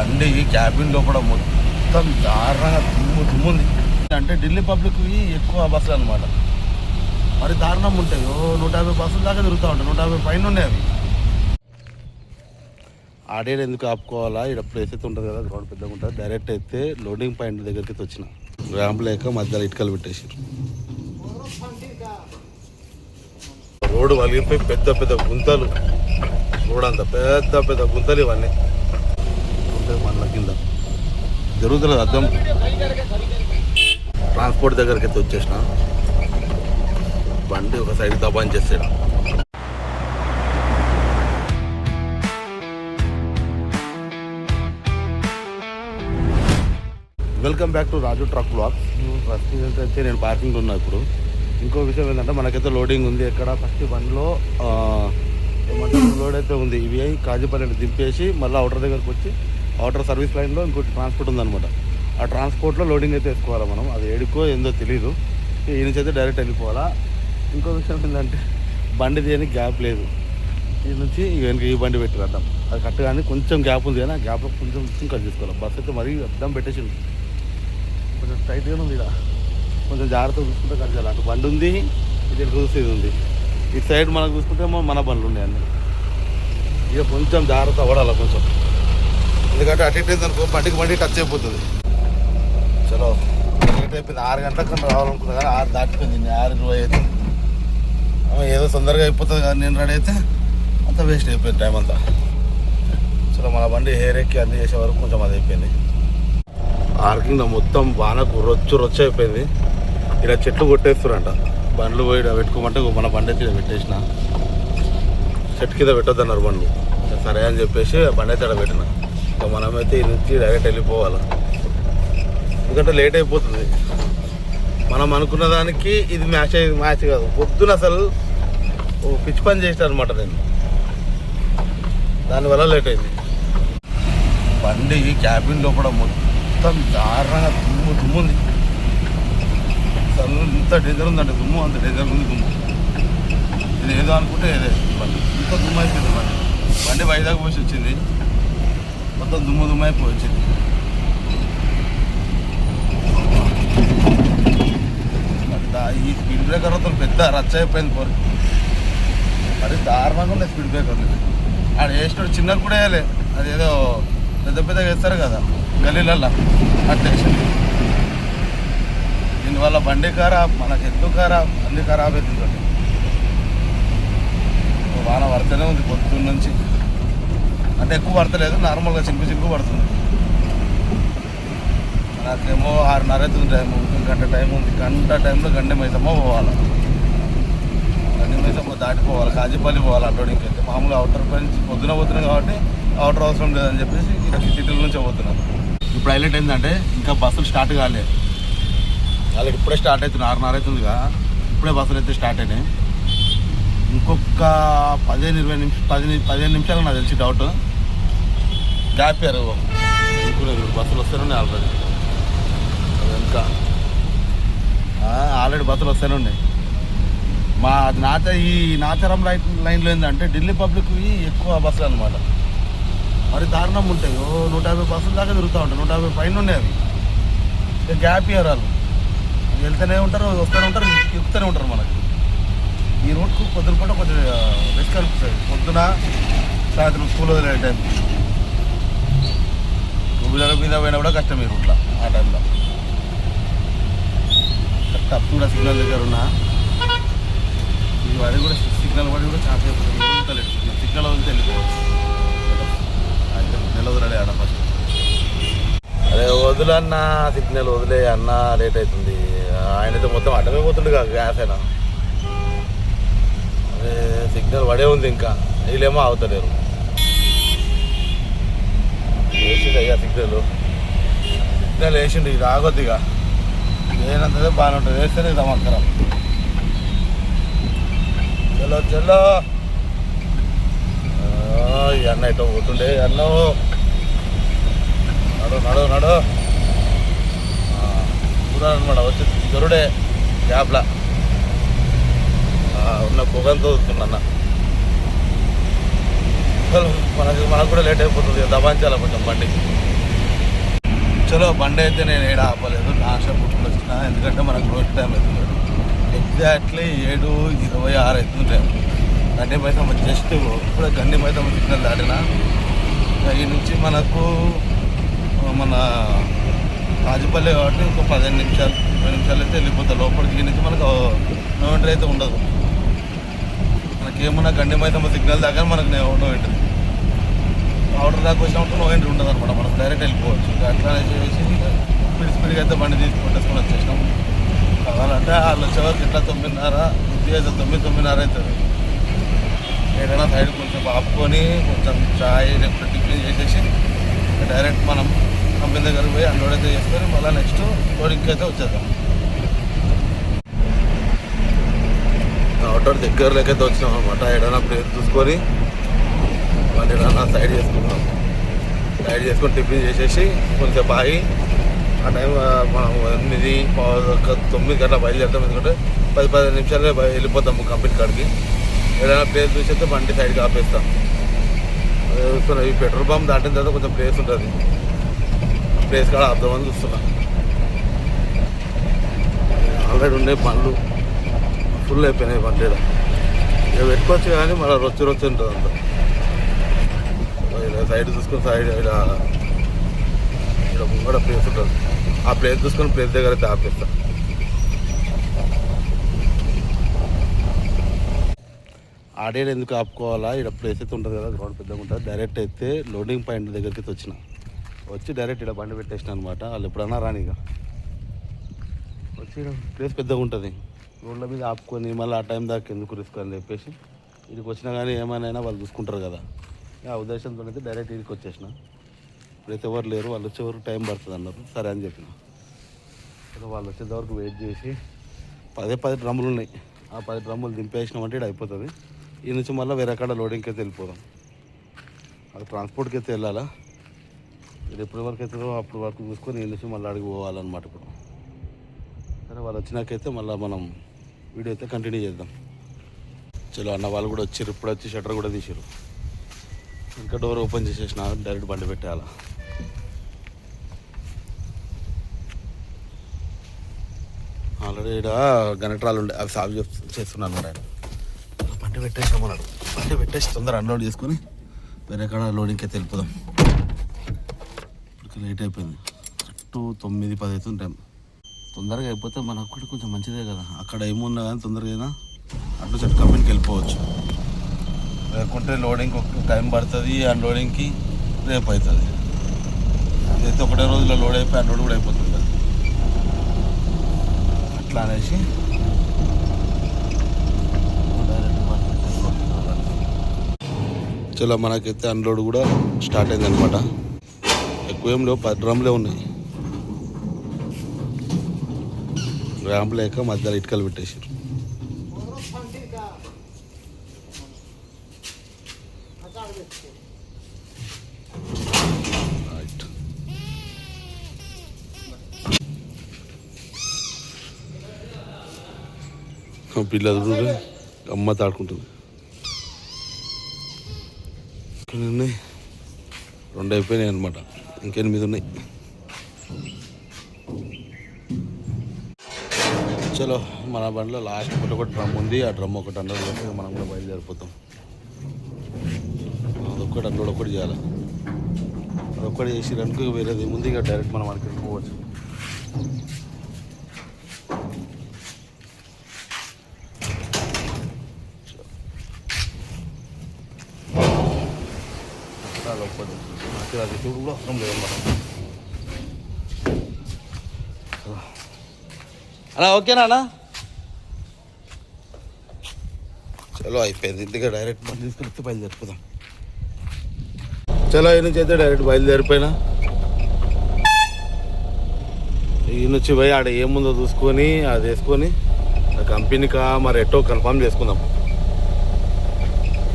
బండి క్యాబిన్ లోపల మొత్తం దారుణంగా దుమ్ముంది. అంటే ఢిల్లీ పబ్లిక్వి ఎక్కువ బస్సులు అనమాట. మరి దారుణం ఉంటాయి. 150 బస్సుల దాకా తిరుగుతూ ఉంటాయి. 150 పైన ఉన్నాయి అవి. ఆడేడు ఎందుకు ఆపుకోవాలా? ఇక్కడ ప్లేస్ అయితే ఉంటుంది కదా, గ్రౌండ్ పెద్దగా ఉంటుంది. డైరెక్ట్ అయితే లోడింగ్ పాయింట్ దగ్గరికి అయితే వచ్చిన. ర్యాంప్ లేక మధ్యలో ఇటుకలు పెట్టేసారు. రోడ్డు వలిగిపోయి పెద్ద పెద్ద గుంతలు, రోడ్ అంతా పెద్ద పెద్ద గుంతలు ఇవన్నీ ఉంటుంది. మళ్ళీ కింద జరుగుతుంది అర్థం. ట్రాన్స్పోర్ట్ దగ్గరికి అయితే వచ్చేసిన. బండి ఒక సైడ్ దబాన్ చేసాడు. Welcome back to Raju truck blogs. First అయితే నేను పార్కింగ్లో ఉన్నా. ఇప్పుడు ఇంకో విషయం ఏంటంటే మనకైతే లోడింగ్ ఉంది. ఎక్కడ ఫస్ట్ బండిలో లోడ్ అయితే ఉంది. ఇవి కాజీపల్లి దింపేసి మళ్ళీ అవుటర్ దగ్గరకు వచ్చి అవుటర్ సర్వీస్ లైన్లో ఇంకోటి ట్రాన్స్పోర్ట్ ఉందన్నమాట. ఆ ట్రాన్స్పోర్ట్లో లోడింగ్ అయితే వేసుకోవాలి మనం. అది ఏడుకో ఏందో తెలీదు. ఈ నుంచి అయితే డైరెక్ట్ వెళ్ళిపోవాలా. ఇంకో విషయం ఏంటంటే బండి తీయడానికి గ్యాప్ లేదు. ఈ నుంచి వెనక ఈ బండి పెట్టి అడ్డం అది కరెక్ట్, కానీ కొంచెం గ్యాప్ ఉంది కానీ ఆ గ్యాప్లో కొంచెం కట్ చేసుకోవాలి. బస్ అయితే మరీ అడ్డం పెట్టేసి కొంచెం టైట్గా ఉంది. ఇక్కడ కొంచెం జాగ్రత్తగా చూసుకుంటే కట్ చేయాలి. అటు బండి ఉంది, ఇది చూస్తే ఇది ఉంది. ఇటు సైడ్ మనకు చూసుకుంటే మన బండ్లు ఉన్నాయి అన్నీ. ఇక కొంచెం జాగ్రత్త పడాలి కొంచెం, ఎందుకంటే అటు ఇటు అనుకో బండి టచ్ అయిపోతుంది. చలో లేట్ అయిపోయింది. 6 గంటలకు రావాలనుకున్నా కానీ 6 దాటిపోయింది. 6:20 అయితే ఏదో తొందరగా అయిపోతుంది కానీ నేను రెడీ అయితే అంతా వేస్ట్ అయిపోయింది టైం అంతా. చలో మన బండి హెయిర్ ఎక్కి అన్నీ చేసే వరకు కొంచెం అది అయిపోయింది. పార్కింగ్ మొత్తం వానకు రొచ్చు అయిపోయింది. ఇలా చెట్లు కొట్టేస్తారంట. బండ్లు పోయి పెట్టుకోమంటే మన బండి అయితే పెట్టేసిన. చెట్టు కింద పెట్టొద్దన్నారు బండ్లు. సరే అని చెప్పేసి బండి అయితే ఇక్కడ పెట్టిన. ఇంకా మనమైతే ఈ నుంచి డైరెక్ట్ వెళ్ళిపోవాలి, ఎందుకంటే లేట్ అయిపోతుంది. మనం అనుకున్న దానికి ఇది మ్యాచ్ కాదు. పొద్దున అసలు పిచ్చి పని చేసిన అనమాట నేను, దానివల్ల లేట్ అయింది. బండి క్యాబిన్ లోపల మొత్తం దారుణంగా దుమ్ముంది. అసలు ఇంత డేంజర్ ఉందంటే దుమ్ము, అంత డేంజర్ ఉంది దుమ్ము. నేను ఏదో అనుకుంటే ఏదే బండి ఇంత దుమ్ము అయిపోయింది. బండి వైజాగ్ పోసి వచ్చింది, మొత్తం దుమ్ము అయిపోయి వచ్చింది. ఈ స్పీడ్ బ్రేకర్లతో పెద్ద రచ్చ అయిపోయింది పోరు. మరి దారుణంగా ఉన్నాయి స్పీడ్ బ్రేకర్లు. ఆడ వేసినాడు చిన్నది కూడా వేయలే. అదేదో పెద్దగా వేస్తారు కదా గలీలల్లో, అట్లా వేసింది. దీనివల్ల బండి ఖరాబ్, మనకి ఎందుకు ఖరాబ్, అన్ని ఖరాబ్ అవుతుంది. వాన పడుతూనే ఉంది పొద్దున్న నుంచి. అంటే ఎక్కువ పడతలేదు, నార్మల్గా చినుకు పడుతుంది. నాకేమో 6:30 అవుతుంది టైము. గంట టైం ఉంది. గంట టైంలో గండి మైసమ్మ పోవాలి. గండి మైసమ్మ దాటిపోవాలి, కాజీపల్లి పోవాలి. అటోడింగ్కి అయితే మామూలుగా అవుటర్ నుంచి పొద్దున కాబట్టి అవుటర్ అవసరం లేదని చెప్పేసి ఇక్కడ సిటీల నుంచి పోతున్నాను. ఇప్పుడు హైలైట్ ఏంటంటే ఇంకా బస్సులు స్టార్ట్ కాలేదు. వాళ్ళకి ఇప్పుడే స్టార్ట్ అవుతుంది. 6:30 అవుతుందిగా, ఇప్పుడే బస్సులు అయితే స్టార్ట్ అయినాయి. ఇంకొక 15 నిమిషాలు నాకు తెలిసి డౌట్ గ్యాప్ ఇయ్యారు. బస్సులు వస్తూనే ఆల్రెడీ బస్సులు వస్తూనే ఉన్నాయి. ఈ నాచారం లైన్లో ఏంటంటే ఢిల్లీ పబ్లిక్వి ఎక్కువ బస్సులు అనమాట. మరి దారుణం ఉంటాయి. 150 బస్సుల దాకా తిరుగుతూ ఉంటాయి. 150 పైన ఉన్నాయి అవి. ఇక గ్యాప్ ఇయ్యారు. వాళ్ళు వెళ్తూనే ఉంటారు, వస్తూనే ఉంటారు, ఎక్కుతూనే ఉంటారు. మనకి ఈ రోడ్కు పొద్దున పూట కొంచెం రిస్క్ అనిపిస్తుంది. పొద్దున సాయంత్రం స్కూల్ వదిలే టైం టూవీలర్ మీద పోయినా కూడా కష్టం ఈ రూట్లో. ఆ టైంలో కరెక్ట్ అప్ కూడా సిగ్నల్ దగ్గర ఉన్నా ఈ వాడి కూడా సిగ్నల్ పడి కూడా చాలా వెళ్తలేదు. సిగ్నల్ వదిలితే వెళ్ళిపోవచ్చు. సిగ్నల్ వదిలే అన్న ఫస్ట్. అదే వదిలన్నా సిగ్నల్ వదిలే అన్న లేట్ అవుతుంది. ఆయనతో మొత్తం అడ్డమే పోతుండే కదా గ్యాస్ అయినా. అదే సిగ్నల్ పడే ఉంది, ఇంకా వీళ్ళేమో అవుతలేరు. వేసిండు అయ్యా సిగ్నల్ వేసిండు. ఇది ఆగొద్దు ఇక, ఏనంతదే బాగానే ఉంటుంది. వేస్తేనే దమక్కరం. చలో ఈ అన్న ఇటో పోతుండే. అన్న నడు కూడా అనమాట. వచ్చి దొరుడే గ్యాప్లా ఉన్న పొగంతో వస్తున్నా. మనకు కూడా లేట్ అయిపోతుంది. దబాంచాల కొంచెం బండి. చలో బండి అయితే నేను ఏడ ఆపలేదు లాస్ట్ పుట్టుకుని వచ్చిన, ఎందుకంటే మనకు రోజు టైం అవుతుంది. ఎగ్జాక్ట్లీ 7:26 అవుతుంది టైం. గండి మైసమ్మ జస్ట్ ఇప్పుడే గండి మైసమ్మ సిగ్నల్ దాటిన. ఈ నుంచి మనకు మన రాజపల్లి కాబట్టి ఒక 15 నిమిషాలు 20 నిమిషాలు అయితే వెళ్ళిపోతాం లోపలికి. ఈ నుంచి మనకు నో ఎంట్రీ అయితే ఉండదు. మనకేమన్నా గండి మైసమ్మ సిగ్నల్ దాకా మనకు నో ఎంట్రీ, ఆర్డర్ దాకా వచ్చినప్పుడు నో ఎంట్రీ ఉండదు అనమాట. మనం డైరెక్ట్ వెళ్ళిపోవచ్చు. అట్లా చేసి స్పీడ్గా అయితే బండి తీసుకొని వచ్చేసినాం. కావాలంటే వాళ్ళు వచ్చేవరకు ఎట్లా 9:30 ఇది అయితే 9:30 అవుతుంది. ఏదైనా సైడ్ కొంచెం ఆపుకొని కొంచెం చాయ్ లేకపోతే టిఫిన్ చేసేసి డైరెక్ట్ మనం కంపెనీ దగ్గరికి పోయి అన్లోడ్ అయితే చేసుకొని మళ్ళీ నెక్స్ట్ లోడింగ్కి అయితే వచ్చేద్దాం. అవుటర్ దగ్గరలోకి అయితే వచ్చినాం అనమాట. ఏదైనా ప్లేస్ చూసుకొని మళ్ళీ ఏదైనా సైడ్ చేసుకున్నాం. సైడ్ చేసుకొని టిఫిన్ చేసేసి కొంచెం ఆగి ఆ టైం మనం 9 గంటల బయలుదేరుతాం. ఎందుకంటే 10-15 నిమిషాలే వెళ్ళిపోతాము కంపెనీ కాడికి. ఏదైనా ప్లేస్ చూసి బండి సైడ్కి ఆపేస్తాం. చూస్తున్నా ఈ పెట్రోల్ పంప్ దాటిన తర్వాత కొంచెం ప్లేస్ ఉంటుంది. ప్లేస్ కాడ ఆపుదామని చూస్తున్నా. ఆల్రెడీ ఉండే బండ్లు ఫుల్ అయిపోయినాయి. బండి ఇక పెట్టుకోవచ్చు కానీ మళ్ళీ రొచ్చి ఉంటుంది అంతా. ఇలా సైడ్ చూసుకొని సైడ్ ఇక్కడ ముంగడ ప్లేస్ ఉంటుంది. ఆ ప్లేస్ చూసుకొని ప్లేస్ దగ్గర అయితే ఆపేస్తాం. ఆడేడు ఎందుకు ఆపుకోవాలా, ఇక్కడ ప్లేస్ అయితే ఉంటుంది కదా, గ్రౌండ్ పెద్దగా ఉంటుంది. డైరెక్ట్ అయితే లోడింగ్ పాయింట్ దగ్గరికి అయితే వచ్చి డైరెక్ట్ ఇక్కడ బండి పెట్టేసిన అనమాట. వాళ్ళు ఎప్పుడన్నా రాని ఇక వచ్చి ప్లేస్ పెద్దగా ఉంటుంది. రోడ్ల మీద ఆపుకొని మళ్ళీ ఆ టైం దాకా ఎందుకు రిస్క్ అని చెప్పేసి ఇక్కడికి వచ్చినా కానీ ఏమైనా వాళ్ళు చూసుకుంటారు కదా, ఆ ఉద్దేశంతో అయితే డైరెక్ట్ ఇక్కడికి వచ్చేసిన. ఇప్పుడైతే ఎవరు లేరు, వాళ్ళు వచ్చేవరకు టైం పడుతుంది అన్నారు. సరే అని చెప్పిన. వాళ్ళు వచ్చేంత వరకు వెయిట్ చేసి 10 డ్రమ్ములు ఉన్నాయి. ఆ 10 డ్రమ్ములు దింపేసినామంటే ఇక్కడ అయిపోతుంది. ఈ నుంచి మళ్ళీ వేరే కాడ లోడింగ్కి అయితే వెళ్ళిపోదాం. అది ట్రాన్స్పోర్ట్కి అయితే వెళ్ళాలా. ఇది ఎప్పటి వరకు అవుతుందో అప్పటి వరకు చూసుకొని ఈ నుంచి మళ్ళీ అడిగి పోవాలన్నమాట. ఇప్పుడు సరే వాళ్ళు వచ్చినాకైతే మళ్ళీ మనం వీడియో అయితే కంటిన్యూ చేద్దాం. చలో అన్న వాళ్ళు కూడా వచ్చారు. ఇప్పుడు వచ్చి షట్టర్ కూడా తీసారు. ఇంకా డోర్ ఓపెన్ చేసేసిన డైరెక్ట్ బండి పెట్టేయాల. ఆల్రెడీ ఇక్కడ గనట్రాలు ఉండే అవి సాల్వ్ చేస్తున్నాను అనమాట. బండి పెట్టేసామన్నాడు. బండి పెట్టేసి తొందర అన్లోడ్ చేసుకొని వేరే కాడ లోడింగ్కి అయితే వెళ్ళిపోదాం. ఇప్పుడు లేట్ అయిపోయింది. కరెక్ట్ 9-10 అవుతుంది టైం. తొందరగా అయిపోతే మనకు కూడా కొంచెం మంచిదే కదా. అక్కడ ఏమున్నా కానీ తొందరగా అయినా అటు చెట్టు కంపెనీకి వెళ్ళిపోవచ్చు. లేకుంటే లోడింగ్కి ఒక టైం పడుతుంది, అన్లోడింగ్కి రేపు అవుతుంది. ఇదైతే ఒకటే రోజులో లోడ్ అయిపోయి అన్లోడ్ కూడా అయిపోతుంది. అట్లా అనేసి చలో మనకైతే అన్లోడ్ కూడా స్టార్ట్ అయిందనమాట. ఎక్కువ ఏం లేవు, 10 డ్రమ్లే ఉన్నాయి. ర్యాంప్ లేక మధ్యలో ఇటుకలు పెట్టేసారు. పిల్లలు అమ్మ తాడుకుంటుంది. ఉన్నాయి 2 అయిపోయినాయి అనమాట. ఇంకెనిమిది ఉన్నాయి. చలో మన బండిలో లాస్ట్ ఒకటి డ్రమ్ ఉంది. ఆ డ్రమ్ ఒకటి అన్లోడ్ చేస్తే మనం కూడా బయలుదేరిపోతాం. అదొక్కటి అన్లోడ్ ఒకటి చేయాలి. అదొక్కటి చేసి రన్కు వేరేది ముందు ఇక డైరెక్ట్ మనం అక్కడికి వెళ్ళిపోవచ్చు. అది చూడు కూడా అవసరం లేదు మనం. అలా ఓకేనా అలా? చలో అయిపోయింది. ఇంటికి డైరెక్ట్ బండి తీసుకెళ్తే బయలుదేరిపోదాం. చలో ఈ నుంచి అయితే డైరెక్ట్ బయలుదేరిపోయినా. ఈ నుంచి పోయి ఆడ ఏముందో చూసుకొని అది వేసుకొని ఆ కంపెనీకా మరి ఎట్టో కన్ఫర్మ్ చేసుకుందాం.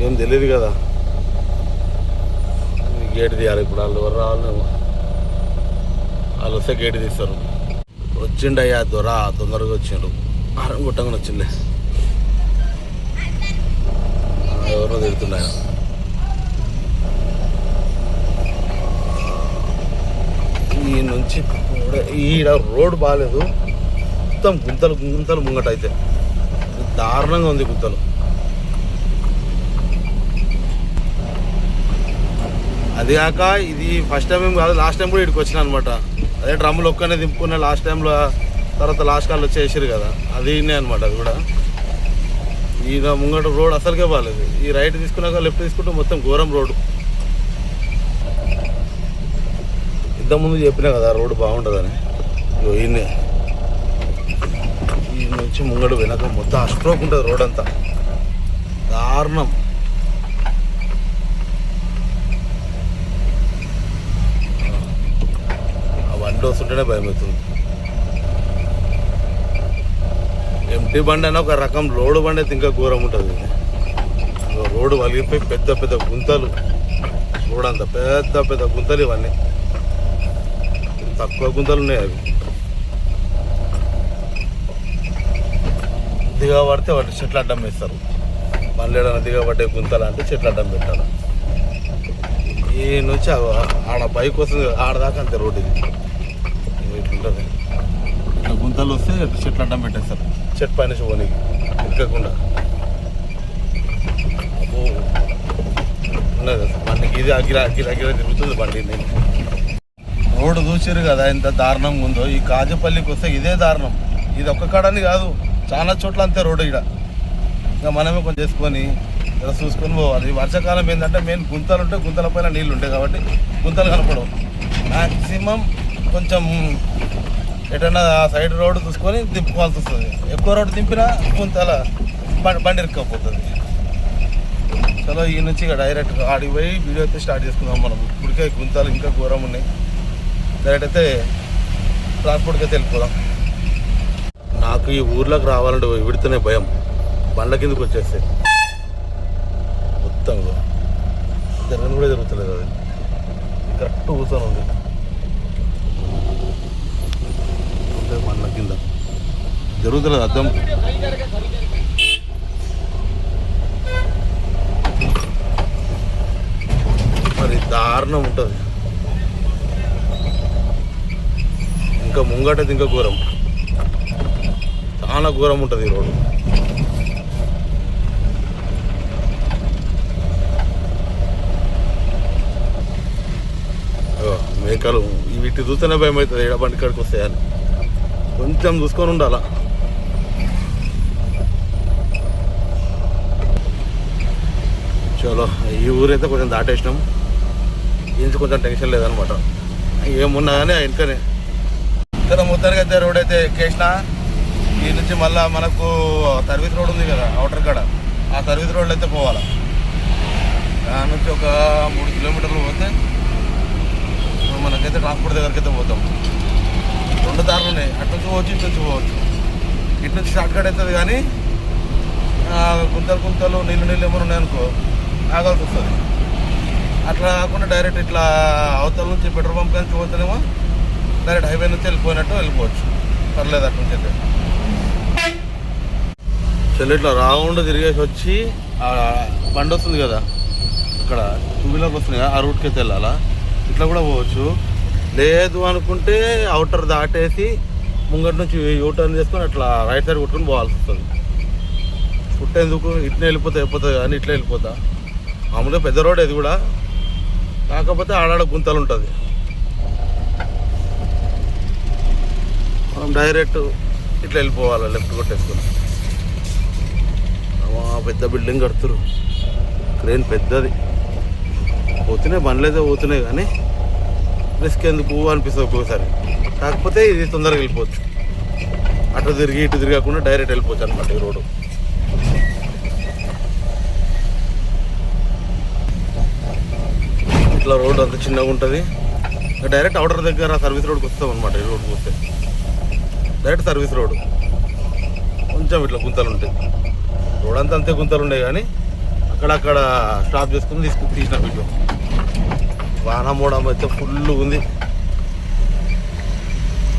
ఏం తెలియదు కదా. గేట్ తీయాలి. ఇప్పుడు వాళ్ళు ఎవరు రావాలి, వాళ్ళు వస్తే గేట్ తీస్తారు. వచ్చిండయ్యా దొర, తొందరగా వచ్చిండు. ఆరం గుట్టంగా వచ్చిండే. ఎవరో తిడుతున్నాయా. ఈ నుంచి ఈడ రోడ్ బాగాలేదు, మొత్తం గుంతలు గుంతలు ముంగట అయితే దారుణంగా ఉంది గుంతలు. అది కాక ఇది ఫస్ట్ టైం ఏం కాదు, లాస్ట్ టైం కూడా ఇక్కడికి వచ్చిన అనమాట. అదే డ్రమ్ములు ఒక్కనే దింపుకున్న లాస్ట్ టైంలో, తర్వాత లాస్ట్ కాళ్ళు వచ్చేసారు కదా, అది అనమాట. అది కూడా ఈయన ముంగట రోడ్ అసలుకే బాగాలేదు. ఈ రైట్ తీసుకున్నాక లెఫ్ట్ తీసుకుంటే మొత్తం ఘోరం రోడ్డు. ఇంతకుముందు చెప్పినా కదా రోడ్డు బాగుంటుందని. ఈయనే ఈ నుంచి ముంగడు వెనక మొత్తం అస్ట్రోక్ ఉంటుంది రోడ్ అంతా, దారుణం. ఆ బండి వస్తుంటేనే భయం అవుతుంది. ఎంటీ బండి అయినా ఒక రకం, లోడు బండి అయితే ఇంకా ఘోరం ఉంటుంది. రోడ్డు వలిగిపోయి పెద్ద పెద్ద గుంతలు, రోడ్ అంతా పెద్ద పెద్ద గుంతలు. ఇవన్నీ తక్కువ గుంతలు ఉన్నాయి. అవి దిగబడితే వాటి చెట్లు అడ్డం వేస్తారు. మళ్ళీ ఏదైనా దిగబట్టే గుంతలు అంటే చెట్లు అడ్డం పెట్టాలి. ఈ నుంచి ఆడ బైక్ వస్తుంది, ఆడదాకా అంతే రోడ్డు. ఇది ఇట్లుంటుంది. ఇట్లా గుంతలు వస్తే చెట్లు అడ్డం పెట్టేస్తారు, చెట్టు పైన పోనీకి ఎక్కకుండా. ఉన్నది బండికి ఇది అగిర అగిర అగిర తిరుగుతుంది బండి. రోడ్డు చూసారు కదా ఎంత దారుణంగా ఉందో. ఈ కాజపల్లికి వస్తే ఇదే దారుణం. ఇది ఒక్క కాడని కాదు, చాలా చోట్ల అంతే రోడ్డు. ఇక్కడ ఇంకా మనమే కొంచెం చేసుకొని ఇలా చూసుకొని పోవాలి. ఈ వర్షాకాలం ఏంటంటే మెయిన్ గుంతలు ఉంటాయి, గుంతల పైన నీళ్ళు ఉంటాయి కాబట్టి గుంతలు కనపడవు. మ్యాక్సిమం కొంచెం ఎటన్నా సైడ్ రోడ్డు చూసుకొని దింపుకోవాల్సి వస్తుంది. ఎక్కువ రోడ్డు దింపినా గుంతల బండి ఇరుక్కపోతుంది. చలో ఈ నుంచి ఇక డైరెక్ట్ ఆడికి పోయి వీడియో అయితే స్టార్ట్ చేసుకుందాం మనం. ఇప్పటికే గుంతలు ఇంకా ఘోరం ఉన్నాయి. డైరెక్ట్ అయితే ట్రాన్స్పోర్ట్కి అయితే వెళ్ళిపోదాం. నాకు ఈ ఊర్లోకి రావాలంటే విడితేనే భయం, బండ్ల కిందకి వచ్చేస్తే మొత్తం జరగని కూడా జరుగుతలేదు. అది కరెక్ట్ కూర్చొని ఉంది బండ్ల కింద జరుగుతలేదు. అర్థం మరి దారుణం ఉంటుంది. ఇంకా ముంగటది ఇంకా ఘోరం, చాలా ఘోరం ఉంటుంది ఈ రోడ్డు. మేకలు వీటి చూస్తేనే భయం అవుతుంది. ఏడ బండి కాడికి వస్తాయని కొంచెం చూసుకొని ఉండాలా. చలో ఈ ఊరైతే కొంచెం దాటేసినాం. ఇంటి కొంచెం టెన్షన్ లేదనమాట. ఏమున్నా కానీ వెనుకనే ఇక్కడ మొత్తానికి అయితే రోడ్ అయితే ఎక్కేసిన. ఈ నుంచి మళ్ళీ మనకు సర్వీస్ రోడ్ ఉంది కదా అవుటర్ కాడ, ఆ సర్వీస్ రోడ్లో అయితే పోవాలి. దాని నుంచి ఒక 3 కిలోమీటర్లు పోతే మనకైతే ట్రాన్స్పోర్ట్ దగ్గరికి అయితే పోతాం. 2 దారులు ఉన్నాయి, అటు నుంచి పోవచ్చు, ఇటు నుంచి పోవచ్చు. ఇటు నుంచి షార్ట్ కట్ అవుతుంది కానీ గుంతలు గుంతలు నీళ్ళు నీళ్ళు ఏమైనా ఉన్నాయనుకో ఆగాల్సి వస్తుంది. అట్లా కాకుండా డైరెక్ట్ ఇట్లా అవతల నుంచి పెట్రోల్ పంప్ నుంచి పోతేనేమో డైరెక్ట్ హైవే నుంచి వెళ్ళిపోవచ్చు. పర్లేదు అటు నుంచి అయితే. చలో ఇట్లా రౌండ్ తిరిగేసి వచ్చి బండి వస్తుంది కదా అక్కడ 2 వీలర్లు వస్తుంది కదా, ఆ రూట్కి అయితే వెళ్ళాలా. ఇట్లా కూడా పోవచ్చు. లేదు అనుకుంటే అవుటర్ దాటేసి ముంగటి నుంచి యూటర్న్ చేసుకొని అట్లా రైట్ సైడ్ కొట్టుకొని పోవాల్సి వస్తుంది. పుట్టేందుకు ఇట్లా అయిపోతుంది కానీ ఇట్లా వెళ్ళిపోతా. మామూలుగా పెద్ద రోడ్ ఇది కూడా, కాకపోతే ఆడాడ గుంతలు ఉంటుంది. మనం డైరెక్ట్ ఇట్లా వెళ్ళిపోవాలి లెఫ్ట్ కొట్టేసుకుని. పెద్ద బిల్డింగ్ కడుతురు, క్రేన్ పెద్దది. పోతున్నాయి బండ్లు అయితే పోతున్నాయి కానీ రిస్క్ ఎందుకు అనిపిస్తుంది ఒక్కొక్కసారి. కాకపోతే ఇది తొందరగా వెళ్ళిపోవచ్చు. అటు తిరిగి ఇటు తిరగకుండా డైరెక్ట్ వెళ్ళిపోవచ్చు అనమాట ఈ రోడ్డు. ఇట్లా రోడ్ అంత చిన్నగా ఉంటుంది. డైరెక్ట్ అవుటర్ దగ్గర సర్వీస్ రోడ్కి వస్తాం అనమాట. ఈ రోడ్కి వస్తే డైరెక్ట్ సర్వీస్ రోడ్. కొంచెం ఇట్లా గుంతలు ఉంటాయి, రోడ్ అంతా అంతే గుంతలు ఉన్నాయి కానీ అక్కడక్కడ స్టాప్ చేసుకుని తీసిన వీడియో. వాన మోడం అయితే ఫుల్ ఉంది,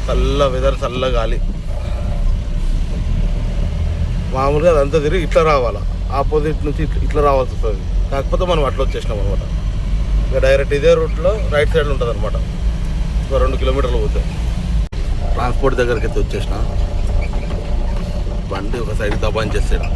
చల్ల వెదర్, చల్ల గాలి. మామూలుగా అదంతా తిరిగి ఇట్లా రావాలా, ఆపోజిట్ నుంచి ఇట్లా రావాల్సి వస్తుంది. కాకపోతే మనం అట్లా వచ్చేసినాం అనమాట. ఇక డైరెక్ట్ ఇదే రూట్లో రైట్ సైడ్లో ఉంటుంది అనమాట. ఒక 2 కిలోమీటర్లు పోతాయి. ట్రాన్స్పోర్ట్ దగ్గరికి అయితే వచ్చేసిన. బండి ఒక సైడ్ దబాయించేస్తాడు.